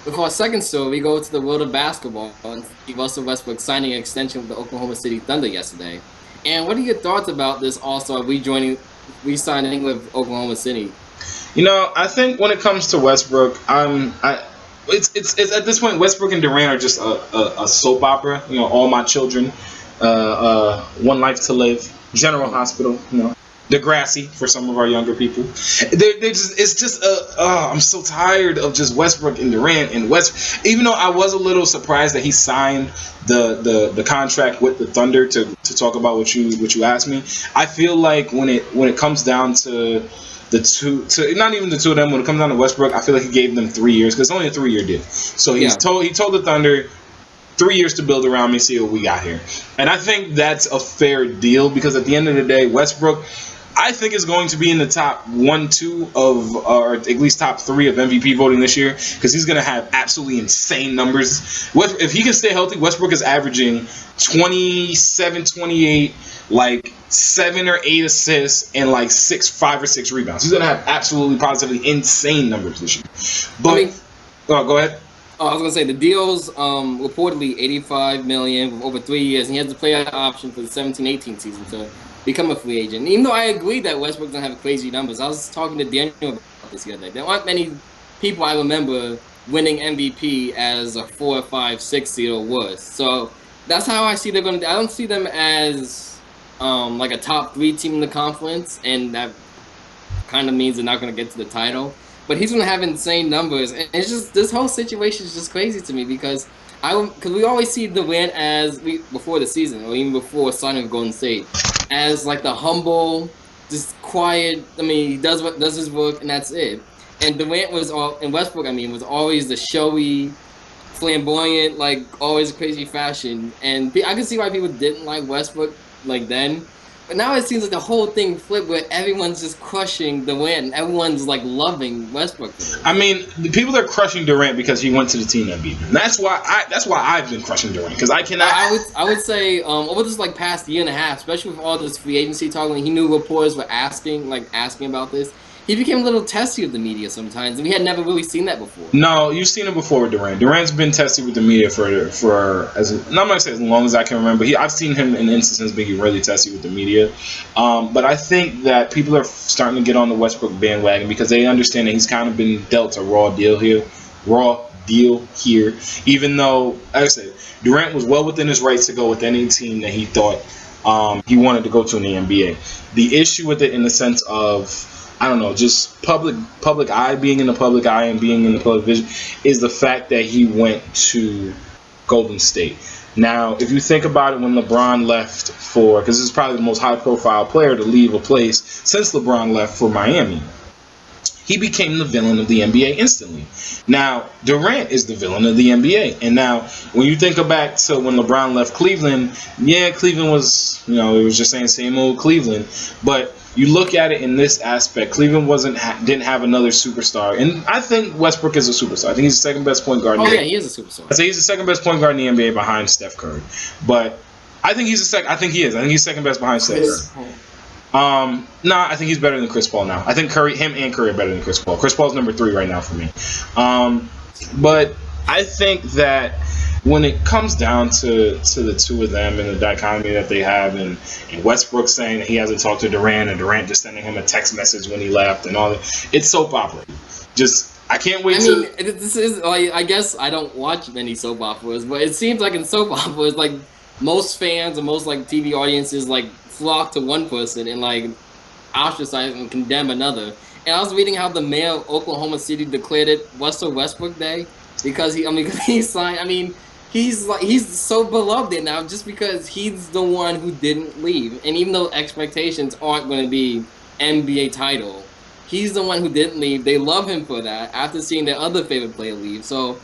Before our second story, we go to the world of basketball and see Russell Westbrook signing an extension with the Oklahoma City Thunder yesterday. And what are your thoughts about this All-Star re-signing with Oklahoma City? I think when it comes to Westbrook, it's at this point Westbrook and Durant are just a soap opera. All my children, one life to live, General Hospital. Degrassi for some of our younger people. They just it's just I'm so tired of just Westbrook and Durant and West. Even though I was a little surprised that he signed the contract with the Thunder to talk about what you asked me. I feel like when it comes down to the two, to not even the two of them, when it comes down to Westbrook, I feel like he gave them 3 years because it's only a 3-year deal. So he told the Thunder 3 years to build around me, see what we got here. And I think that's a fair deal because at the end of the day, Westbrook, I think, is going to be in the top 1, 2 of, or at least top 3 of MVP voting this year because he's going to have absolutely insane numbers. If he can stay healthy, Westbrook is averaging 27, 28, like 7 or 8 assists and like 5 or 6 rebounds. He's going to have absolutely positively insane numbers this year. But go ahead. Oh, I was gonna say the deal's reportedly $85 million over 3 years, and he has the player option for the 17-18 season to become a free agent. Even though I agree that Westbrook doesn't have crazy numbers, I was talking to Daniel about this the other day. There aren't many people I remember winning MVP as a 4, 5, 6 seed or worse. So that's how I see they're gonna. I don't see them as like a top 3 team in the conference, and that kind of means they're not gonna get to the title. But he's gonna have insane numbers, and it's just this whole situation is just crazy to me because we always see Durant before the season or even before signing with Golden State as like the humble, just quiet. I mean, he does his work and that's it. And Durant Westbrook was always the showy, flamboyant, like always crazy fashion. And I can see why people didn't like Westbrook like then. But now it seems like the whole thing flipped where everyone's just crushing Durant and everyone's like loving Westbrook. I mean, the people are crushing Durant because he went to the team that beat him. That's why I've been crushing Durant because I cannot. I would say over this like past year and a half, especially with all this free agency talk, when he knew reporters were asking about this, he became a little testy with the media sometimes, and we had never really seen that before. No, you've seen it before with Durant. Durant's been testy with the media I'm not gonna say as long as I can remember. I've seen him in instances being really testy with the media. But I think that people are starting to get on the Westbrook bandwagon because they understand that he's kind of been dealt a raw deal here. Even though, like I said, Durant was well within his rights to go with any team that he thought he wanted to go to in the NBA. The issue with it in the sense of, I don't know, just public eye, being in the public eye and being in the public vision, is the fact that he went to Golden State. Now, if you think about it, when LeBron left because this is probably the most high-profile player to leave a place since LeBron left for Miami, he became the villain of the NBA instantly. Now, Durant is the villain of the NBA. And now, when you think back to when LeBron left Cleveland, yeah, Cleveland was, it was just saying same old Cleveland. But you look at it in this aspect, Cleveland didn't have another superstar. And I think Westbrook is a superstar. I think he's the second best point guard. Oh, yeah, he is a superstar. I say he's the second best point guard in the NBA behind Steph Curry. But I think he's I think he is. I think he's second best behind Steph Curry. I think he's better than Chris Paul now. I think him and Curry are better than Chris Paul. Chris Paul's number 3 right now for me. But I think that when it comes down to the two of them and the dichotomy that they have, and Westbrook saying that he hasn't talked to Durant, and Durant just sending him a text message when he left, and all that, it's soap opera. I can't wait this is, I guess I don't watch many soap operas, but it seems like in soap operas, like most fans and most like TV audiences like flock to one person and like ostracize and condemn another. And I was reading how the mayor of Oklahoma City declared it Russell Westbrook Day because he signed. He's so beloved there now just because he's the one who didn't leave. And even though expectations aren't going to be NBA title, he's the one who didn't leave. They love him for that after seeing their other favorite player leave. So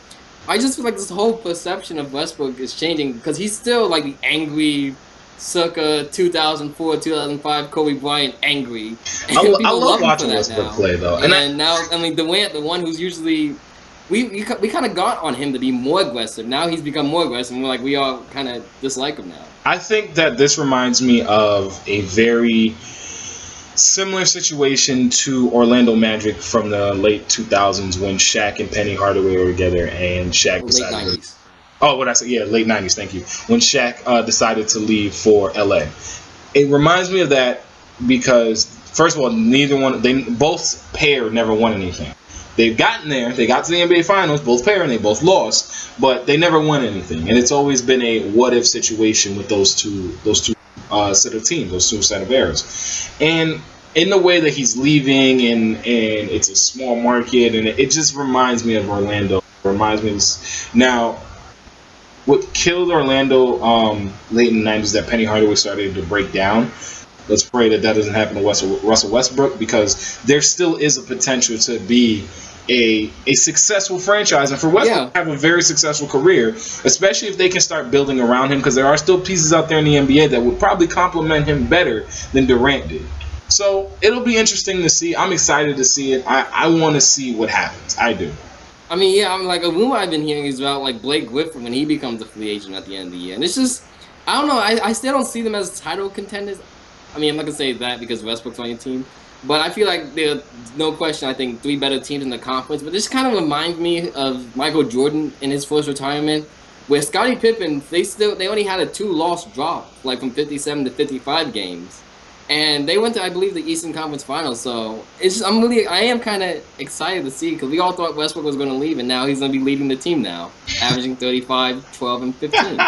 I just feel like this whole perception of Westbrook is changing because he's still like the angry circa 2004, 2005 Kobe Bryant angry. I love watching Westbrook play though. And now Durant, the one who's usually we kind of got on him to be more aggressive. Now he's become more aggressive, and we all kind of dislike him now. I think that this reminds me of a very Similar situation to Orlando Magic from the late 2000s when Shaq and Penny Hardaway were together and Shaq Late decided. 90s. Oh, what I said? Yeah, late 90s. Thank you. When Shaq decided to leave for LA. It reminds me of that because, first of all, both pair never won anything. They've gotten there. They got to the NBA Finals, both pair, and they both lost, but they never won anything. And it's always been a what-if situation with those two set of teams, those two set of eras. And in the way that he's leaving, and it's a small market, and it just reminds me of Orlando. It reminds me of this. Now, what killed Orlando late in the 90s that Penny Hardaway started to break down. Let's pray that doesn't happen to Russell Westbrook, because there still is a potential to be a successful franchise, and for Westbrook to have a very successful career, especially if they can start building around him, because there are still pieces out there in the NBA that would probably complement him better than Durant did. So it'll be interesting to see. I'm excited to see it. I want to see what happens. I do. I mean, yeah, I'm like, a rumor I've been hearing is about like Blake Griffin when he becomes a free agent at the end of the year. And it's just, I don't know, I still don't see them as title contenders. I mean, I'm not going to say that because Westbrook's on your team. But I feel like there's no question, I think, 3 better teams in the conference. But this kind of reminds me of Michael Jordan in his first retirement, where Scottie Pippen, they only had a 2-loss drop, like from 57 to 55 games. And they went to, I believe, the Eastern Conference Finals. So it's just, I am kind of excited to see, because we all thought Westbrook was going to leave, and now he's going to be leading the team now, averaging 35, 12, and 15.